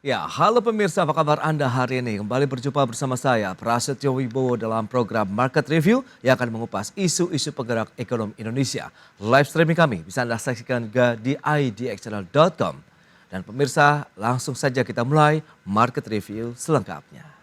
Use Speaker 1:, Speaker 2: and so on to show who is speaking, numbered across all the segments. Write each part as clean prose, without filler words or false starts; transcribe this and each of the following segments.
Speaker 1: Ya, halo pemirsa, apa kabar Anda hari ini? Kembali berjumpa bersama saya, Prasetyo Wibowo dalam program Market Review yang akan mengupas isu-isu penggerak ekonomi Indonesia. Live streaming kami bisa Anda saksikan juga di idxchannel.com. Dan pemirsa, langsung saja kita mulai Market Review selengkapnya.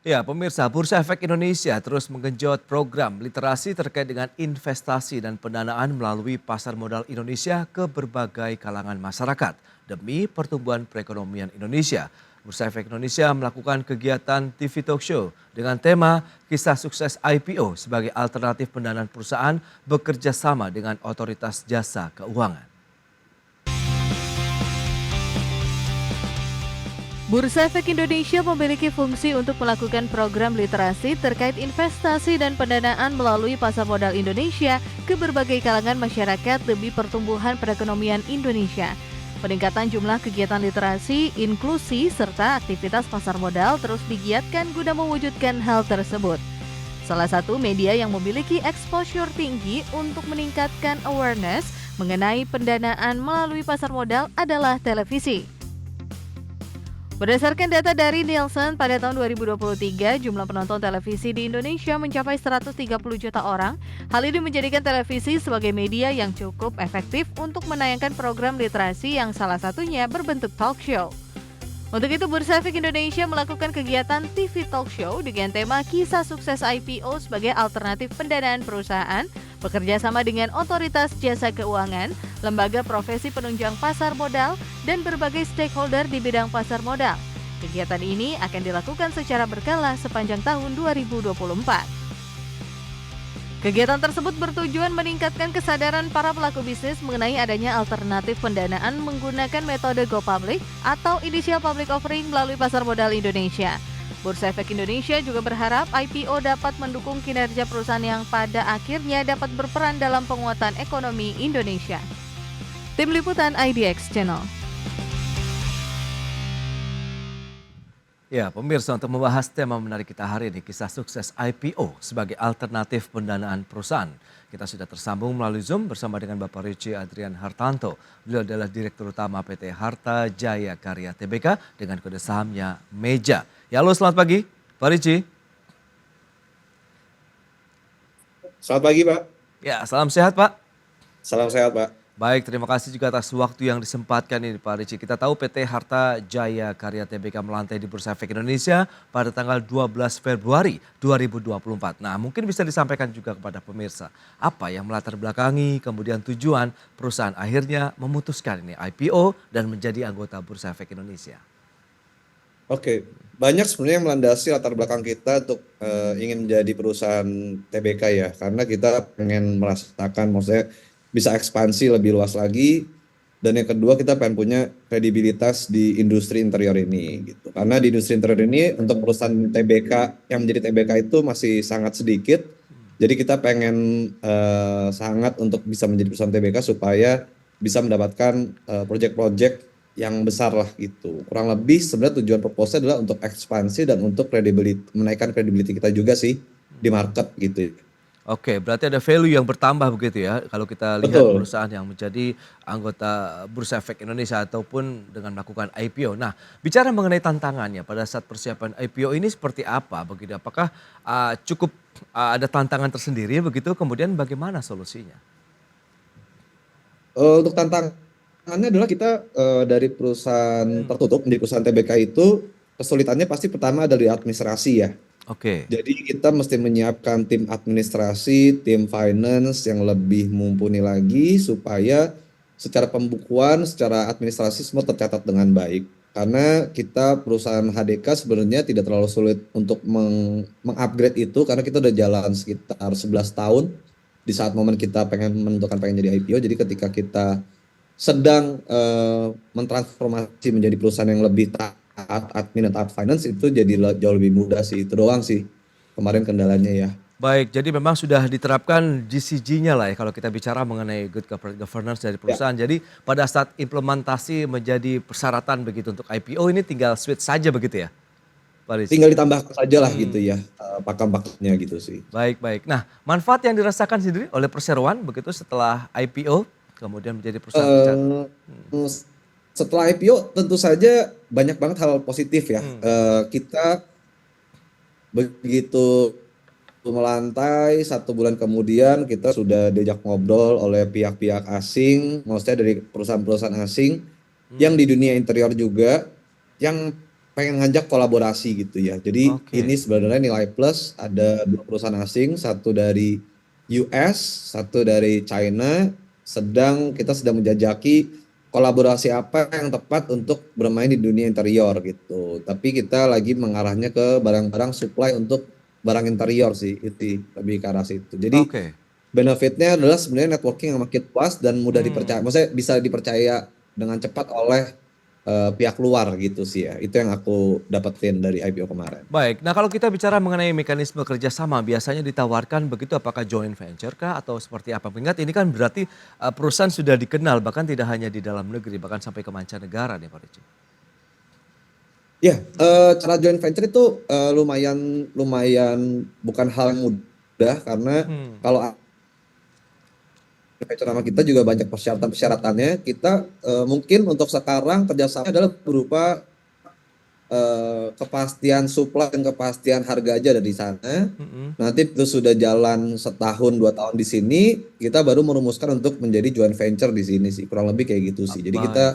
Speaker 1: Ya, pemirsa, Bursa Efek Indonesia terus menggenjot program literasi terkait dengan investasi dan pendanaan melalui pasar modal Indonesia ke berbagai kalangan masyarakat demi pertumbuhan perekonomian Indonesia. Bursa Efek Indonesia melakukan kegiatan TV Talk Show dengan tema kisah sukses IPO sebagai alternatif pendanaan perusahaan bekerja sama dengan otoritas jasa keuangan.
Speaker 2: Bursa Efek Indonesia memiliki fungsi untuk melakukan program literasi terkait investasi dan pendanaan melalui pasar modal Indonesia ke berbagai kalangan masyarakat demi pertumbuhan perekonomian Indonesia. Peningkatan jumlah kegiatan literasi, inklusi, serta aktivitas pasar modal terus digiatkan guna mewujudkan hal tersebut. Salah satu media yang memiliki exposure tinggi untuk meningkatkan awareness mengenai pendanaan melalui pasar modal adalah televisi. Berdasarkan data dari Nielsen, pada tahun 2023, jumlah penonton televisi di Indonesia mencapai 130 juta orang. Hal ini menjadikan televisi sebagai media yang cukup efektif untuk menayangkan program literasi yang salah satunya berbentuk talk show. Untuk itu, Bursa Efek Indonesia melakukan kegiatan TV Talk Show dengan tema kisah sukses IPO sebagai alternatif pendanaan perusahaan, bekerja sama dengan otoritas jasa keuangan, lembaga profesi penunjang pasar modal, dan berbagai stakeholder di bidang pasar modal. Kegiatan ini akan dilakukan secara berkala sepanjang tahun 2024. Kegiatan tersebut bertujuan meningkatkan kesadaran para pelaku bisnis mengenai adanya alternatif pendanaan menggunakan metode go public atau initial public offering melalui pasar modal Indonesia. Bursa Efek Indonesia juga berharap IPO dapat mendukung kinerja perusahaan yang pada akhirnya dapat berperan dalam penguatan ekonomi Indonesia. Tim Liputan IDX Channel.
Speaker 1: Ya, pemirsa, untuk membahas tema menarik kita hari ini, kisah sukses IPO sebagai alternatif pendanaan perusahaan. Kita sudah tersambung melalui Zoom bersama dengan Bapak Richie Adrian Hartanto. Beliau adalah Direktur Utama PT Harta Jaya Karya Tbk dengan kode sahamnya MEJA. Ya, halo, selamat pagi, Pak Richie.
Speaker 3: Selamat pagi, Pak.
Speaker 1: Ya, salam sehat, Pak.
Speaker 3: Salam sehat, Pak.
Speaker 1: Baik, terima kasih juga atas waktu yang disempatkan ini Pak Richie. Kita tahu PT Harta Jaya Karya Tbk melantai di Bursa Efek Indonesia pada tanggal 12 Februari 2024. Nah, mungkin bisa disampaikan juga kepada pemirsa apa yang melatar belakangi kemudian tujuan perusahaan akhirnya memutuskan ini IPO dan menjadi anggota Bursa Efek Indonesia.
Speaker 3: Oke, banyak sebenarnya yang melandasi latar belakang kita untuk ingin menjadi perusahaan TBK ya. Karena kita pengen merasakan maksudnya bisa ekspansi lebih luas lagi, dan yang kedua kita pengen punya kredibilitas di industri interior ini gitu. Karena di industri interior ini untuk perusahaan TBK yang menjadi TBK itu masih sangat sedikit. Jadi kita pengen sangat untuk bisa menjadi perusahaan TBK supaya bisa mendapatkan proyek-proyek yang besar lah gitu. Kurang lebih sebenarnya tujuan proposal adalah untuk ekspansi dan untuk menaikkan kredibilitas kita juga sih di market gitu.
Speaker 1: Oke, berarti ada value yang bertambah begitu ya kalau kita lihat
Speaker 3: Betul.
Speaker 1: perusahaan yang menjadi anggota Bursa Efek Indonesia ataupun dengan melakukan IPO. Nah, bicara mengenai tantangannya pada saat persiapan IPO ini seperti apa begitu? Apakah cukup ada tantangan tersendiri begitu? Kemudian bagaimana solusinya?
Speaker 3: Untuk tantangannya adalah kita dari perusahaan tertutup menjadi perusahaan TBK itu kesulitannya pasti pertama dari administrasi ya.
Speaker 1: Oke.
Speaker 3: Jadi kita mesti menyiapkan tim administrasi, tim finance yang lebih mumpuni lagi supaya secara pembukuan, secara administrasi semua tercatat dengan baik. Karena kita perusahaan HDK sebenarnya tidak terlalu sulit untuk mengupgrade itu karena kita udah jalan sekitar 11 tahun di saat momen kita menentukan pengen jadi IPO. Jadi ketika kita sedang mentransformasi menjadi perusahaan yang lebih taat admin dan taat finance itu jadi jauh lebih mudah sih. Itu doang sih kemarin kendalanya ya.
Speaker 1: Baik, jadi memang sudah diterapkan GCG-nya lah ya kalau kita bicara mengenai good corporate governance dari perusahaan. Jadi pada saat implementasi menjadi persyaratan begitu untuk IPO ini tinggal switch saja begitu ya? Pak Rizky.
Speaker 3: tinggal ditambahkan saja lah gitu ya pakem-pakemnya gitu sih.
Speaker 1: Baik, baik. Nah, manfaat yang dirasakan sendiri oleh perseroan begitu setelah IPO kemudian menjadi perusahaan tercatat.
Speaker 3: Eh, Setelah IPO tentu saja banyak banget hal positif ya. Kita begitu melantai 1 bulan kemudian kita sudah diajak ngobrol oleh pihak-pihak asing, maksudnya dari perusahaan-perusahaan asing yang di dunia interior juga yang pengen ngajak kolaborasi gitu ya. Jadi
Speaker 1: Oke.
Speaker 3: ini sebenarnya nilai plus, ada 2 perusahaan asing, satu dari US, satu dari China, kita sedang menjajaki kolaborasi apa yang tepat untuk bermain di dunia interior gitu. Tapi kita lagi mengarahnya ke barang-barang supply untuk barang interior sih, itu lebih ke arah situ. Jadi
Speaker 1: Oke.
Speaker 3: benefitnya adalah sebenarnya networking yang makin luas dan mudah dipercaya, maksudnya bisa dipercaya dengan cepat oleh pihak luar gitu sih ya. Itu yang aku dapetin dari IPO kemarin.
Speaker 1: Baik, nah kalau kita bicara mengenai mekanisme kerjasama biasanya ditawarkan begitu apakah joint venture kah atau seperti apa? Mengingat ini kan berarti perusahaan sudah dikenal bahkan tidak hanya di dalam negeri bahkan sampai ke mancanegara nih Pak Rizky.
Speaker 3: Ya, cara joint venture itu lumayan bukan hal yang mudah karena kalau venture sama kita juga banyak persyaratan-persyaratannya. Kita mungkin untuk sekarang kerjasama adalah berupa kepastian supply dan kepastian harga aja dari sana. Nanti itu sudah jalan 1-2 tahun di sini, kita baru merumuskan untuk menjadi joint venture di sini sih. Kurang lebih kayak gitu sih. Jadi kita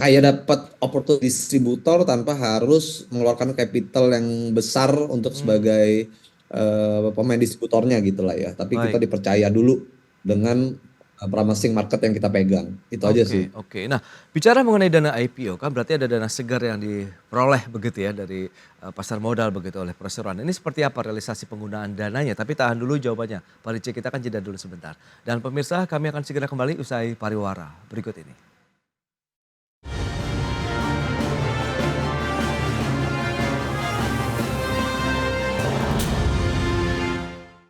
Speaker 3: kayak dapat opportunity distributor tanpa harus mengeluarkan capital yang besar untuk sebagai pemain distributornya gitulah ya. Tapi kita dipercaya dulu dengan promising market yang kita pegang. Itu aja sih.
Speaker 1: Oke. Nah, bicara mengenai dana IPO kan berarti ada dana segar yang diperoleh begitu ya dari pasar modal begitu oleh perseroan. Ini seperti apa realisasi penggunaan dananya? Tapi tahan dulu jawabannya. Pak Rizky, kita akan jeda dulu sebentar. Dan pemirsa, kami akan segera kembali usai pariwara berikut ini.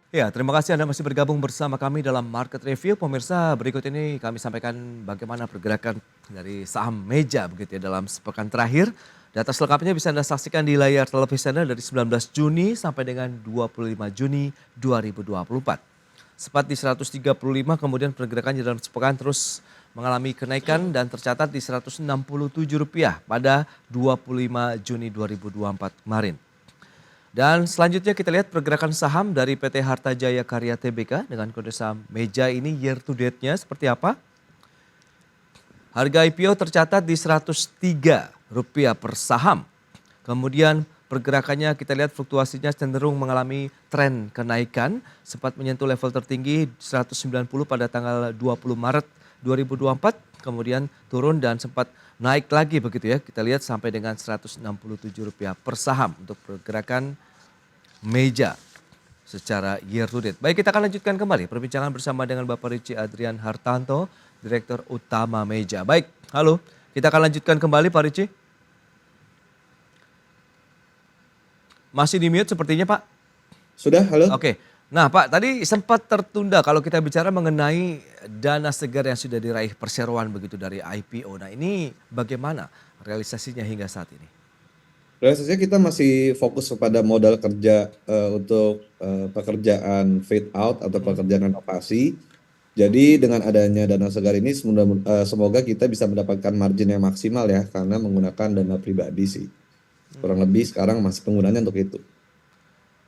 Speaker 1: Ya, terima kasih Anda masih bergabung bersama kami dalam Market Review. Pemirsa, berikut ini kami sampaikan bagaimana pergerakan dari saham Meja begitu ya dalam sepekan terakhir. Data selengkapnya bisa Anda saksikan di layar televisi Anda dari 19 Juni sampai dengan 25 Juni 2024. Sempat di 135, kemudian pergerakannya dalam sepekan terus mengalami kenaikan dan tercatat di Rp167 pada 25 Juni 2024 kemarin. Dan selanjutnya kita lihat pergerakan saham dari PT Harta Jaya Karya Tbk dengan kode saham Meja ini year to date-nya seperti apa? Harga IPO tercatat di Rp103 per saham. Kemudian pergerakannya kita lihat fluktuasinya cenderung mengalami tren kenaikan. Sempat menyentuh level tertinggi 190 pada tanggal 20 Maret 2024. Kemudian turun dan sempat naik lagi begitu ya. Kita lihat sampai dengan Rp167 per saham untuk pergerakan Meja secara year to date. Baik, kita akan lanjutkan kembali perbincangan bersama dengan Bapak Rizky Adrian Hartanto, Direktur Utama Meja. Baik, halo. Kita akan lanjutkan kembali Pak Rizky. Masih di mute sepertinya Pak?
Speaker 3: Sudah, halo?
Speaker 1: Oke. Nah Pak, tadi sempat tertunda kalau kita bicara mengenai dana segar yang sudah diraih perseroan begitu dari IPO. Nah ini bagaimana realisasinya hingga saat ini?
Speaker 3: Realisasinya kita masih fokus kepada modal kerja untuk pekerjaan fit out atau pekerjaan renovasi. Jadi dengan adanya dana segar ini semoga kita bisa mendapatkan margin yang maksimal ya karena menggunakan dana pribadi sih. Kurang lebih sekarang masih penggunaannya untuk itu.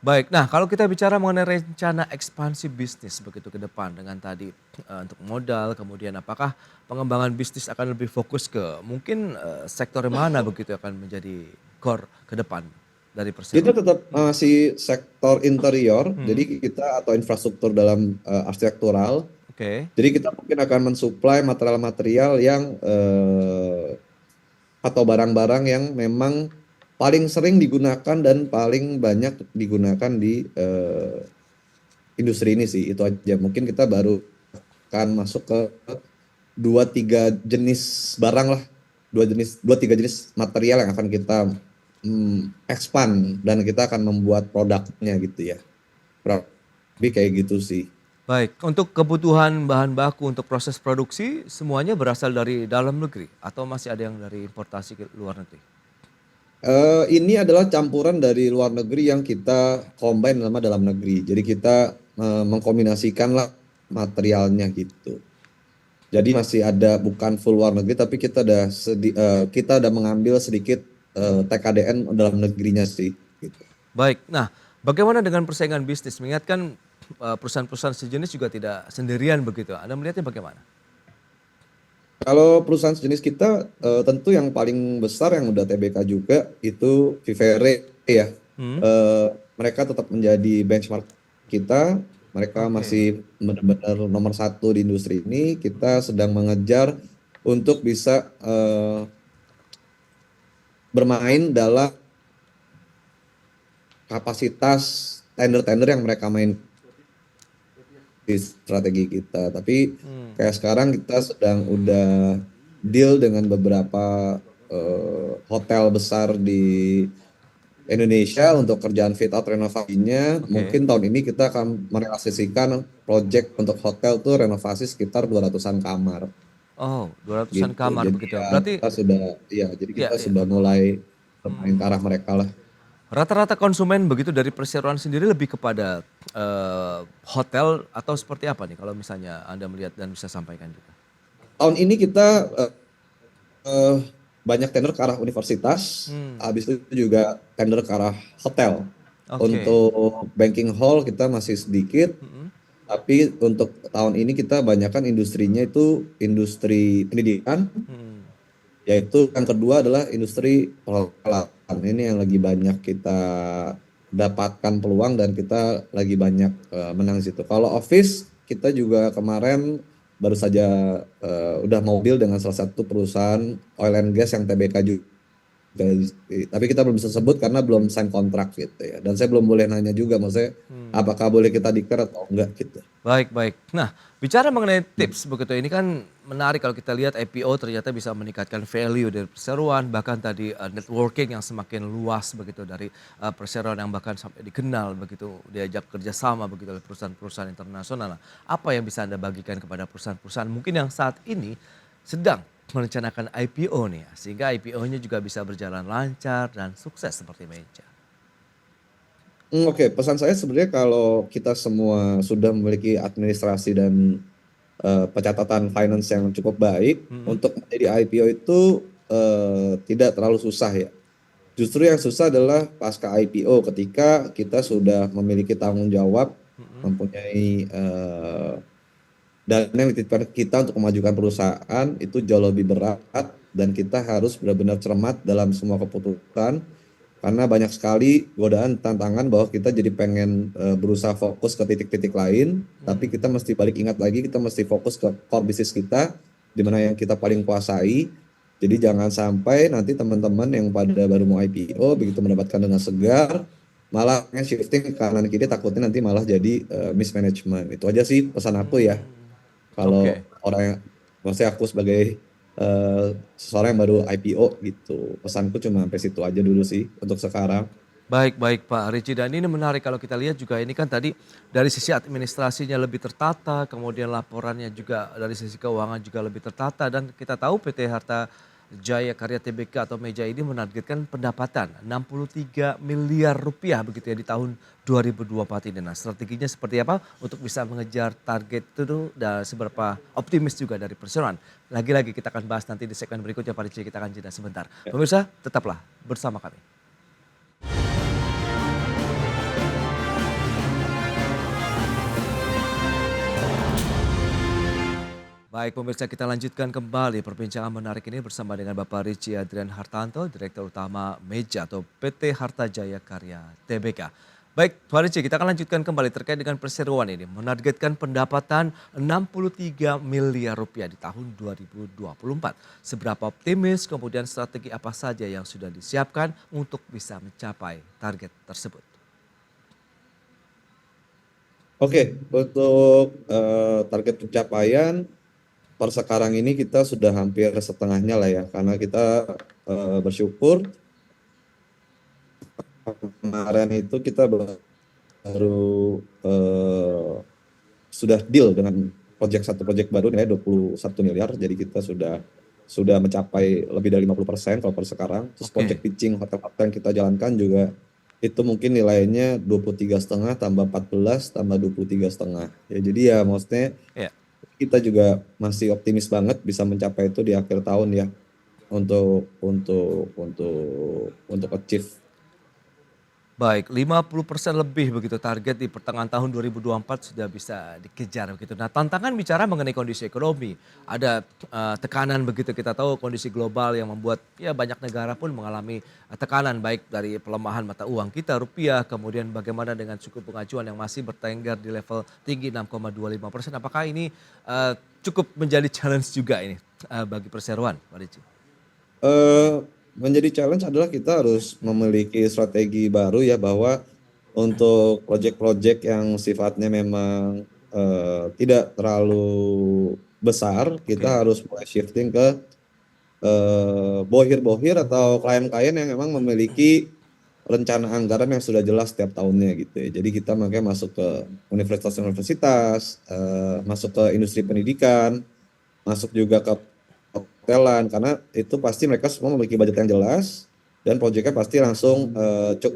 Speaker 1: Baik, nah kalau kita bicara mengenai rencana ekspansi bisnis begitu ke depan dengan tadi untuk modal, kemudian apakah pengembangan bisnis akan lebih fokus ke mungkin sektor mana begitu akan menjadi core ke depan dari perseroan?
Speaker 3: Kita tetap masih sektor interior, jadi kita atau infrastruktur dalam arsitektural. Jadi kita mungkin akan mensuplai material-material yang atau barang-barang yang memang paling sering digunakan dan paling banyak digunakan di industri ini sih. Itu aja. Mungkin kita baru akan masuk ke 2-3 jenis barang lah. 2-3 jenis material yang akan kita expand dan kita akan membuat produknya gitu ya. Lebih kayak gitu sih.
Speaker 1: Baik, untuk kebutuhan bahan baku untuk proses produksi semuanya berasal dari dalam negeri atau masih ada yang dari importasi ke luar negeri?
Speaker 3: Ini adalah campuran dari luar negeri yang kita combine sama dalam negeri. Jadi kita mengkombinasikanlah materialnya gitu. Jadi masih ada bukan full luar negeri, tapi kita udah mengambil sedikit TKDN dalam negerinya sih. Gitu.
Speaker 1: Baik, nah bagaimana dengan persaingan bisnis? Mengingat kan perusahaan-perusahaan sejenis juga tidak sendirian begitu. Anda melihatnya bagaimana?
Speaker 3: Kalau perusahaan sejenis kita tentu yang paling besar yang udah TBK juga itu Vivere ya.
Speaker 1: Hmm,
Speaker 3: Mereka tetap menjadi benchmark kita. Mereka
Speaker 1: oke.
Speaker 3: masih benar-benar nomor satu di industri ini. Kita sedang mengejar untuk bisa bermain dalam kapasitas tender-tender yang mereka main di strategi kita. Tapi
Speaker 1: Hmm,
Speaker 3: kayak sekarang kita sedang udah deal dengan beberapa hotel besar di Indonesia untuk kerjaan fit out renovasinya.
Speaker 1: oke.
Speaker 3: Mungkin tahun ini kita akan merealisasikan project untuk hotel tuh renovasi sekitar 200-an kamar
Speaker 1: Oh, 200-an
Speaker 3: gitu.
Speaker 1: kamar
Speaker 3: Jadi
Speaker 1: begitu.
Speaker 3: ya
Speaker 1: Berarti
Speaker 3: jadi
Speaker 1: ya,
Speaker 3: kita
Speaker 1: ya.
Speaker 3: sudah mulai bermain ke
Speaker 1: Hmm.
Speaker 3: arah mereka lah.
Speaker 1: Rata-rata konsumen begitu dari perseroan sendiri lebih kepada hotel atau seperti apa nih kalau misalnya Anda melihat dan bisa sampaikan juga?
Speaker 3: Tahun ini kita eh, banyak tender ke arah universitas,
Speaker 1: Hmm,
Speaker 3: habis itu juga tender ke arah hotel.
Speaker 1: oke.
Speaker 3: Untuk banking hall kita masih sedikit,
Speaker 1: Mhm,
Speaker 3: tapi untuk tahun ini kita banyakkan industrinya itu industri pendidikan,
Speaker 1: mhm.
Speaker 3: yaitu yang kedua adalah industri perhotelan. Ini yang lagi banyak kita dapatkan peluang dan kita lagi banyak menang di situ. Kalau office kita juga kemarin baru saja udah mobil dengan salah satu perusahaan oil and gas yang TBK juga. Tapi kita belum bisa sebut karena belum sign kontrak gitu ya. Dan saya belum boleh nanya juga, maksudnya
Speaker 1: Hmm.
Speaker 3: apakah boleh kita declare atau enggak gitu.
Speaker 1: Baik, baik. Nah, bicara mengenai tips begitu, ini kan menarik kalau kita lihat IPO ternyata bisa meningkatkan value dari perseroan, bahkan tadi networking yang semakin luas begitu dari perseroan yang bahkan sampai dikenal begitu, diajak kerjasama begitu oleh perusahaan-perusahaan internasional. Nah, apa yang bisa Anda bagikan kepada perusahaan-perusahaan mungkin yang saat ini sedang merencanakan IPO nih, sehingga IPO-nya juga bisa berjalan lancar dan sukses seperti Meja.
Speaker 3: Oke, pesan saya sebenarnya kalau kita semua sudah memiliki administrasi dan pencatatan finance yang cukup baik
Speaker 1: Mhm,
Speaker 3: untuk menjadi IPO itu tidak terlalu susah ya. Justru yang susah adalah pasca IPO ketika kita sudah memiliki tanggung jawab,
Speaker 1: mhm,
Speaker 3: mempunyai dana yang dititipkan kita untuk memajukan perusahaan itu jauh lebih berat dan kita harus benar-benar cermat dalam semua keputusan karena banyak sekali godaan tantangan bahwa kita jadi pengen berusaha fokus ke titik-titik lain, tapi kita
Speaker 1: mhm.
Speaker 3: mesti balik ingat lagi kita mesti fokus ke core bisnis kita di mana yang kita paling kuasai. Jadi jangan sampai nanti teman-teman yang pada baru mau IPO begitu mendapatkan dengan segar malah pengen shifting ke kanan kiri takutnya nanti malah jadi mismanagement. Itu aja sih pesan aku ya.
Speaker 1: Hmm,
Speaker 3: Kalau
Speaker 1: oke.
Speaker 3: orang yang, maksudnya aku sebagai seseorang yang baru IPO gitu, pesanku cuma sampai situ aja dulu sih untuk sekarang.
Speaker 1: Baik, baik Pak Ricci, dan ini menarik kalau kita lihat juga ini kan tadi dari sisi administrasinya lebih tertata, kemudian laporannya juga dari sisi keuangan juga lebih tertata dan kita tahu PT Harta Jaya Karya Tbk atau Meja ini menargetkan pendapatan 63 miliar rupiah begitu ya di tahun 2024 ini. Nah, strateginya seperti apa untuk bisa mengejar target itu dan seberapa optimis juga dari perseroan. Lagi-lagi kita akan bahas nanti di segmen berikutnya Pak Ricci, kita akan jeda sebentar. Pemirsa, tetaplah bersama kami. Baik pemirsa, kita lanjutkan kembali perbincangan menarik ini bersama dengan Bapak Ricci Adrian Hartanto, Direktur Utama Meja atau PT Harta Jaya Karya Tbk. Baik Pak Ricci, kita akan lanjutkan kembali terkait dengan perseroan ini. Menargetkan pendapatan 63 miliar rupiah di tahun 2024. Seberapa optimis, kemudian strategi apa saja yang sudah disiapkan untuk bisa mencapai target tersebut.
Speaker 3: Oke, untuk target pencapaian per sekarang ini kita sudah hampir setengahnya lah ya, karena kita bersyukur kemarin itu kita baru sudah deal dengan satu proyek baru nilai 21 miliar, jadi kita sudah sudah mencapai lebih dari 50% kalau per sekarang. Terus
Speaker 1: Oke.
Speaker 3: project pitching hotel-hotel yang kita jalankan juga itu mungkin nilainya 23,5 tambah 14 tambah 23,5. Ya jadi ya maksudnya
Speaker 1: Ya.
Speaker 3: kita juga masih optimis banget bisa mencapai itu di akhir tahun ya untuk achieve.
Speaker 1: Baik, 50% lebih begitu target di pertengahan tahun 2024 sudah bisa dikejar begitu. Nah, tantangan bicara mengenai kondisi ekonomi, ada tekanan begitu, kita tahu kondisi global yang membuat ya banyak negara pun mengalami tekanan baik dari pelemahan mata uang kita rupiah, kemudian bagaimana dengan suku bunga acuan yang masih bertengger di level tinggi 6,25%. Apakah ini cukup menjadi challenge juga ini bagi perseroan, Pak Ricci?
Speaker 3: Menjadi challenge adalah kita harus memiliki strategi baru ya bahwa untuk project-project yang sifatnya memang tidak terlalu besar, kita
Speaker 1: Oke.
Speaker 3: harus mulai shifting ke bohir-bohir atau klien-klien yang memang memiliki rencana anggaran yang sudah jelas setiap tahunnya gitu ya. Jadi kita makanya masuk ke universitas-universitas, masuk ke industri pendidikan, masuk juga ke hotelan karena itu pasti mereka semua memiliki budget yang jelas dan proyeknya pasti langsung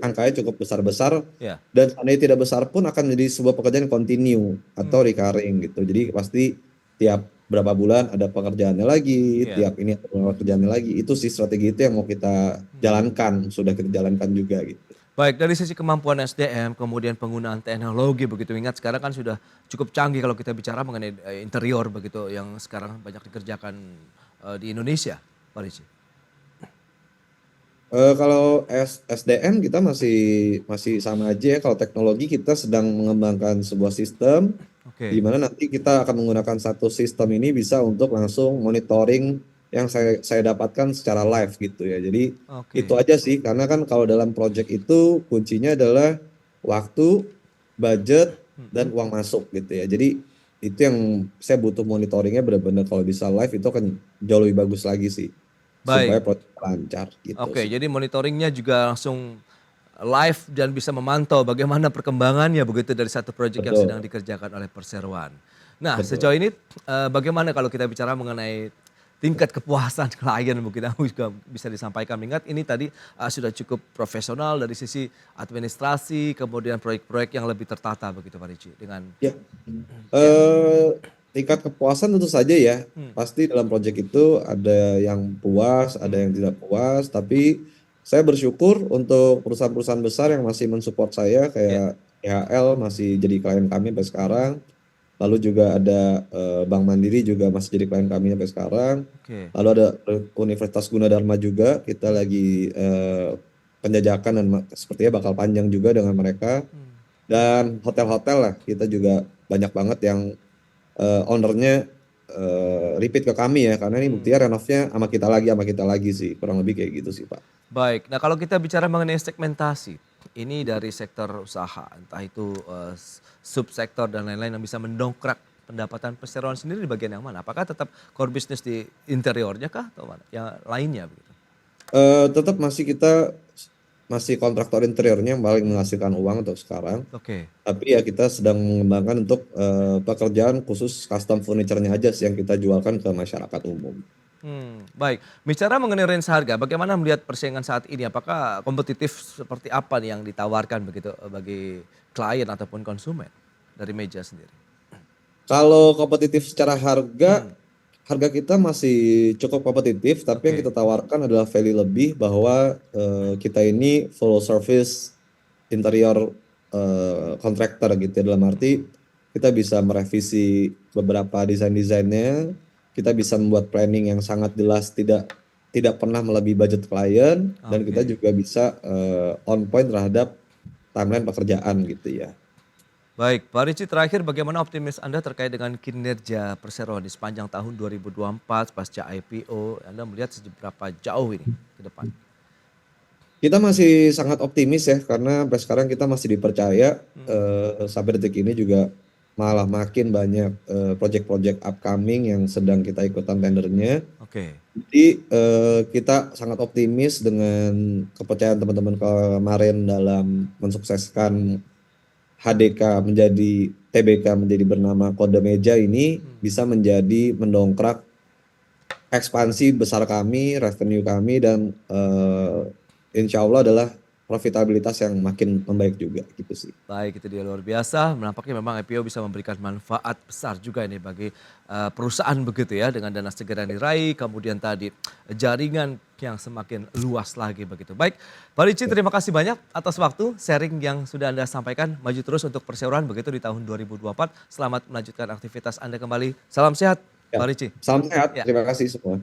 Speaker 3: angkanya cukup besar-besar
Speaker 1: Ya.
Speaker 3: dan seandainya tidak besar pun akan menjadi sebuah pekerjaan yang continue atau
Speaker 1: Hmm.
Speaker 3: recurring gitu. Jadi pasti tiap berapa bulan ada pekerjaannya lagi,
Speaker 1: Ya.
Speaker 3: tiap ini ada pekerjaannya lagi. Itu sih strategi itu yang mau kita jalankan, sudah kita jalankan juga gitu.
Speaker 1: Baik, dari sisi kemampuan SDM, kemudian penggunaan teknologi begitu, ingat sekarang kan sudah cukup canggih kalau kita bicara mengenai interior begitu yang sekarang banyak dikerjakan di Indonesia, Pak Ricci.
Speaker 3: Kalau SDM kita masih sama aja ya. Kalau teknologi kita sedang mengembangkan sebuah sistem di
Speaker 1: Oke.
Speaker 3: mana nanti kita akan menggunakan satu sistem ini bisa untuk langsung monitoring yang saya dapatkan secara live gitu ya. Jadi itu
Speaker 1: Oke.
Speaker 3: aja sih karena kan kalau dalam project itu kuncinya adalah waktu, budget, dan
Speaker 1: Mm-mm.
Speaker 3: uang masuk gitu ya. Jadi itu yang saya butuh monitoringnya benar-benar kalau bisa live itu akan jauh lebih bagus lagi sih supaya
Speaker 1: Baik.
Speaker 3: project lancar gitu
Speaker 1: Oke,
Speaker 3: sih.
Speaker 1: jadi monitoringnya juga langsung live dan bisa memantau bagaimana perkembangannya begitu dari satu proyek yang sedang
Speaker 3: Betul,
Speaker 1: dikerjakan oleh perseroan. Nah,
Speaker 3: betul.
Speaker 1: sejauh ini bagaimana kalau kita bicara mengenai tingkat kepuasan klien mungkin aku juga bisa disampaikan. Ingat ini tadi sudah cukup profesional dari sisi administrasi, kemudian proyek-proyek yang lebih tertata begitu Pak Ricci dengan
Speaker 3: Ya,
Speaker 1: ya.
Speaker 3: eh, tingkat kepuasan tentu saja ya.
Speaker 1: Hmm.
Speaker 3: Pasti dalam proyek itu ada yang puas, ada
Speaker 1: Hmm.
Speaker 3: yang tidak puas. Tapi saya bersyukur untuk perusahaan-perusahaan besar yang masih mensupport saya
Speaker 1: Ya.
Speaker 3: kayak DHL masih jadi klien kami sampai sekarang. Lalu juga ada Bank Mandiri juga masih jadi klien kami sampai sekarang.
Speaker 1: Oke.
Speaker 3: Lalu ada Universitas Gunadarma juga kita lagi penjajakan dan sepertinya bakal panjang juga dengan mereka.
Speaker 1: Hmm.
Speaker 3: Dan hotel-hotel lah kita juga banyak banget yang ownernya repeat ke kami ya karena ini
Speaker 1: Hmm.
Speaker 3: buktinya renovnya sama kita lagi sih kurang lebih kayak gitu sih Pak.
Speaker 1: Baik, nah kalau kita bicara mengenai segmentasi, ini dari sektor usaha, entah itu subsektor dan lain-lain yang bisa mendongkrak pendapatan perseroan sendiri di bagian yang mana? Apakah tetap core business di interiornya kah atau mana? Yang lainnya begitu?
Speaker 3: Tetap masih kontraktor interiornya yang paling menghasilkan uang untuk sekarang.
Speaker 1: Oke.
Speaker 3: Tapi ya kita sedang mengembangkan untuk pekerjaan khusus custom furniture-nya aja sih yang kita jualkan ke masyarakat umum.
Speaker 1: Baik. Bicara mengenai range harga, bagaimana melihat persaingan saat ini? Apakah kompetitif seperti apa nih yang ditawarkan begitu bagi klien ataupun konsumen dari meja sendiri?
Speaker 3: Kalau kompetitif secara harga,
Speaker 1: Hmm.
Speaker 3: harga kita masih cukup kompetitif, tapi yang
Speaker 1: Oke.
Speaker 3: kita tawarkan adalah value lebih bahwa kita ini full service interior contractor gitu ya. Dalam arti kita bisa merevisi beberapa desain-desainnya, kita bisa membuat planning yang sangat jelas, tidak pernah melebihi budget klien, dan kita
Speaker 1: Oke.
Speaker 3: juga bisa on point terhadap timeline pekerjaan gitu ya.
Speaker 1: Baik, Pak Ricci terakhir bagaimana optimis Anda terkait dengan kinerja perseroan di sepanjang tahun 2024 pasca IPO? Anda melihat seberapa jauh ini ke depan?
Speaker 3: Kita masih sangat optimis ya karena sampai sekarang kita masih dipercaya
Speaker 1: Hmm.
Speaker 3: sampai detik ini juga malah makin banyak project-project upcoming yang sedang kita ikutan tendernya.
Speaker 1: Oke.
Speaker 3: Jadi kita sangat optimis dengan kepercayaan teman-teman kemarin dalam mensukseskan HDK menjadi TBK menjadi bernama Kode Meja ini bisa menjadi mendongkrak ekspansi besar kami, revenue kami, dan insya Allah adalah profitabilitas yang makin membaik juga gitu sih.
Speaker 1: Baik, itu dia luar biasa. Nampaknya memang IPO bisa memberikan manfaat besar juga ini bagi perusahaan begitu ya, dengan dana segera yang diraih, kemudian tadi jaringan yang semakin luas lagi begitu. Baik, Pak Ricci, terima kasih banyak atas waktu sharing yang sudah Anda sampaikan. Maju terus untuk perseroan begitu di tahun 2024. Selamat melanjutkan aktivitas Anda kembali. Salam sehat,
Speaker 3: Ya,
Speaker 1: Pak Ricci.
Speaker 3: salam sehat,
Speaker 1: Ya.
Speaker 3: terima kasih semua.